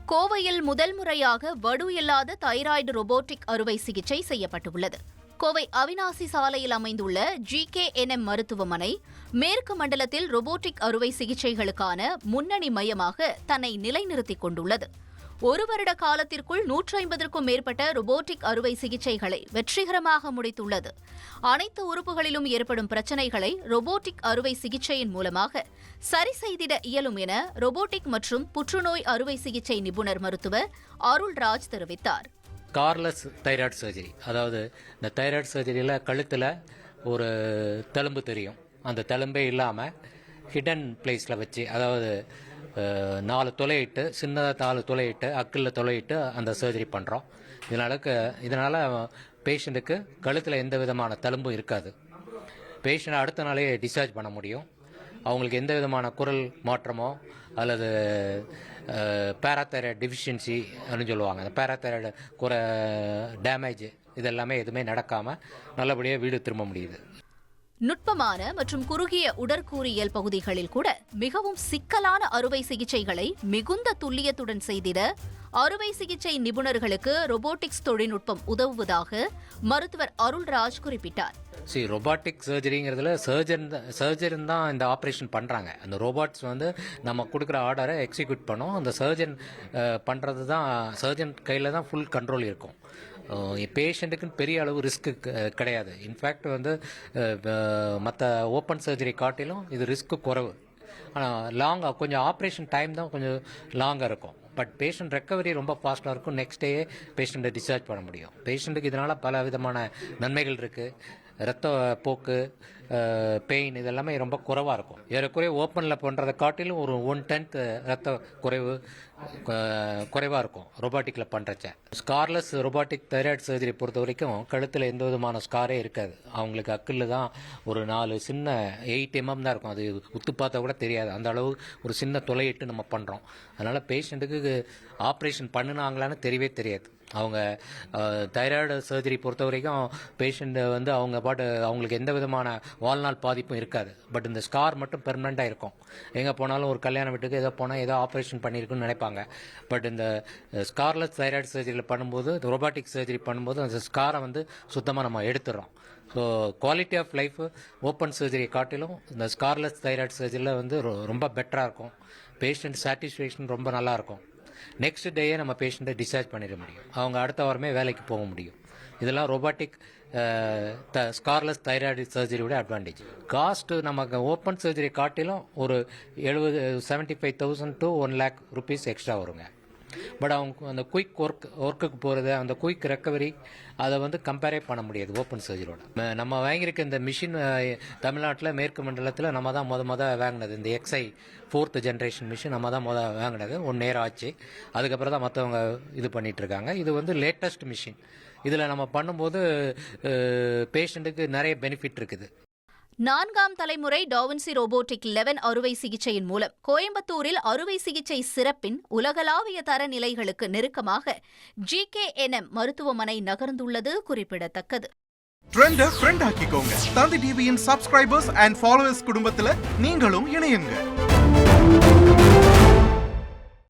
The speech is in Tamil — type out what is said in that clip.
கோவையில் முதல் முறையாக வடு இல்லாத தைராய்டு ரோபோட்டிக் அறுவை சிகிச்சை செய்யப்பட்டுள்ளது. கோவை அவினாசி சாலையில் அமைந்துள்ள GKNM மருத்துவமனை மேற்கு மண்டலத்தில் ரோபோட்டிக் அறுவை சிகிச்சைகளுக்கான முன்னணி மையமாக தன்னை நிலைநிறுத்திக் கொண்டுள்ளது. ஒரு வருட காலத்திற்குள் 150க்கும் மேற்பட்ட ரோபோட்டிக் அறுவை சிகிச்சைகளை வெற்றிகரமாக முடித்துள்ளது. அனைத்து உறுப்புகளிலும் ஏற்படும் பிரச்சினைகளை ரோபோட்டிக் அறுவை சிகிச்சையின் மூலமாக சரி செய்திட இயலும் என ரோபோட்டிக் மற்றும் புற்றுநோய் அறுவை சிகிச்சை நிபுணர் மருத்துவர் அருள்ராஜ் தெரிவித்தார். கார்லெஸ் தைராய்டு சர்ஜரி, அதாவது இந்த தைராய்டு சர்ஜரியில் கழுத்தில் ஒரு தழும்பு தெரியும், அந்த தழும்பே இல்லாமல் ஹிடன் பிளேஸில் வச்சு, அதாவது 4 துளையிட்டு, சின்னதாக 4 துளையிட்டு, அக்கில் துளையிட்டு அந்த சர்ஜரி பண்ணுறோம். இதனால் பேஷண்ட்டுக்கு கழுத்தில் எந்த விதமான தழும்பும் இருக்காது. பேஷண்ட்டை அடுத்த நாளே டிஸ்சார்ஜ் பண்ண முடியும். அவங்களுக்கு எந்த விதமான குரல் மாற்றமோ அல்லது பேராதைராய்டு டிஃபிஷியன்சி அப்படின்னு சொல்லுவாங்க, அந்த பேராதைராய்டு டேமேஜ் இதெல்லாமே எதுவுமே நடக்காமல் நல்லபடியாக வீடு திரும்ப முடியுது. நுட்பமான மற்றும் குறுகிய உடற்கூறியல் பகுதிகளில் கூட மிகவும் சிக்கலான அறுவை சிகிச்சைகளை மிகுந்த துல்லியத்துடன் செய்திட அறுவை சிகிச்சை நிபுணர்களுக்கு ரோபோட்டிக்ஸ் தொழில்நுட்பம் உதவுவதாக மருத்துவர் அருள்ராஜ் குறிப்பிட்டார். ரோபாட்டிக் சர்ஜரிங்கிறதுல சர்ஜன் தான் இந்த ஆப்ரேஷன் பண்ணுறாங்க. அந்த ரோபாட்ஸ் நம்ம கொடுக்குற ஆர்டரை எக்ஸிக்யூட் பண்ணோம். அந்த சர்ஜன் பண்ணுறது தான், சர்ஜன் கையில் தான் ஃபுல் கண்ட்ரோல் இருக்கும். பேஷண்ட்டுக்குன்னு பெரிய அளவு ரிஸ்க்கு கிடையாது. இன்ஃபேக்ட் மற்ற ஓப்பன் சர்ஜரி காட்டிலும் இது ரிஸ்க்கு குறைவு. ஆனால் கொஞ்சம் ஆப்ரேஷன் டைம் தான் கொஞ்சம் லாங்காக இருக்கும். பட் பேஷண்ட் ரெக்கவரி ரொம்ப ஃபாஸ்ட்டாக இருக்கும். நெக்ஸ்ட் டே பேஷண்ட்டை டிஸ்சார்ஜ் பண்ண முடியும். பேஷண்ட்டுக்கு இதனால் பல விதமான நன்மைகள் இருக்குது. ரத்த போக்கு, பெயின் இதெல்லாமே ரொம்ப குறைவாக இருக்கும். ஏறக்குறைய ஓப்பனில் பண்ணுறதை காட்டிலும் ஒரு 1/10 ரத்த குறைவாக இருக்கும் ரோபாட்டிக்கில் பண்ணுறச்ச. ஸ்கார்லெஸ் ரோபாட்டிக் தைராய்டு சர்ஜரி பொறுத்த வரைக்கும் கழுத்தில் எந்த விதமான ஸ்காரே இருக்காது. அவங்களுக்கு அக்கில் தான் ஒரு 4 சின்ன 8 mm தான் இருக்கும். அது உத்து பார்த்தா கூட தெரியாது, அந்த அளவு ஒரு சின்ன துளையிட்டு நம்ம பண்ணுறோம். அதனால் பேஷண்ட்டுக்கு ஆப்ரேஷன் பண்ணினாங்களான்னு தெரியவே தெரியாது. அவங்க தைராய்டு சர்ஜரி பொறுத்த வரைக்கும் பேஷண்ட் அவங்களுக்கு எந்த விதமான வாழ்நாள் பாதிப்பும் இருக்காது. பட் இந்த ஸ்கார் மட்டும் பெர்மனெண்ட்டாக இருக்கும். எங்கே போனாலும் ஒரு கல்யாண வீட்டுக்கு ஏதோ போனால் ஏதோ ஆப்ரேஷன் பண்ணியிருக்குன்னு நினைப்பாங்க. பட் இந்த ஸ்கார்லெஸ் தைராய்டு சர்ஜரியில் பண்ணும்போது, ரோபாட்டிக் சர்ஜரி பண்ணும்போது அந்த ஸ்காரை சுத்தமாக நம்ம எடுத்துடுறோம். So quality of life open சர்ஜரியை காட்டிலும் இந்த ஸ்கார்லெஸ் தைராய்டு சர்ஜரியில் ரொம்ப பெட்டராக இருக்கும். பேஷண்ட் சாட்டிஸ்ஃபேக்ஷன் ரொம்ப நல்லாயிருக்கும். நெக்ஸ்ட் டேயே நம்ம பேஷண்ட்டை டிஸ்சார்ஜ் பண்ணிட முடியும். அவங்க அடுத்த வாரமே வேலைக்கு போக முடியும். இதெல்லாம் ரோபாட்டிக் ஸ்கார்லெஸ் தைராய்டு சர்ஜரியோட அட்வான்டேஜ். காஸ்ட்டு நமக்கு ஓப்பன் சர்ஜரி காட்டிலும் ஒரு 75,000 to 1 lakh rupees எக்ஸ்ட்ரா வருங்க. பட் அவங்க அந்த குயிக் ஒர்க்குக்கு போகிறது, அந்த குயிக் ரெக்கவரி அதை கம்பேரே பண்ண முடியாது ஓப்பன் சர்ஜரியோட. நம்ம வாங்கியிருக்க இந்த மிஷின் தமிழ்நாட்டில் மேற்கு மண்டலத்தில் நம்ம தான் வாங்கினது. இந்த XI 4th generation மிஷின் நம்ம தான் வாங்கினது. 1 year ஆச்சு. அதுக்கப்புறம் தான் மற்றவங்க இது பண்ணிகிட்ருக்காங்க. இது லேட்டஸ்ட் மிஷின். இதில் நம்ம பண்ணும்போது பேஷண்ட்டுக்கு நிறைய பெனிஃபிட் இருக்குது. 4ஆம் தலைமுறை டாவின்சி ரோபோட்டிக் 11 அறுவை சிகிச்சையின் மூலம் கோயம்புத்தூரில் அறுவை சிகிச்சை சிறப்பின் உலகளாவிய தரநிலைகளுக்கு நெருக்கமாக GKNM மருத்துவமனை நகர்ந்துள்ளது குறிப்பிடத்தக்கது. ட்ரெண்ட ஃப்ரெண்ட் ஆக்கிக்கோங்க. தந்தி டிவியின் சப்ஸ்கிரைபர்ஸ் அண்ட் ஃபாலோவர்ஸ் குடும்பத்தில் நீங்களும் இணையுங்க.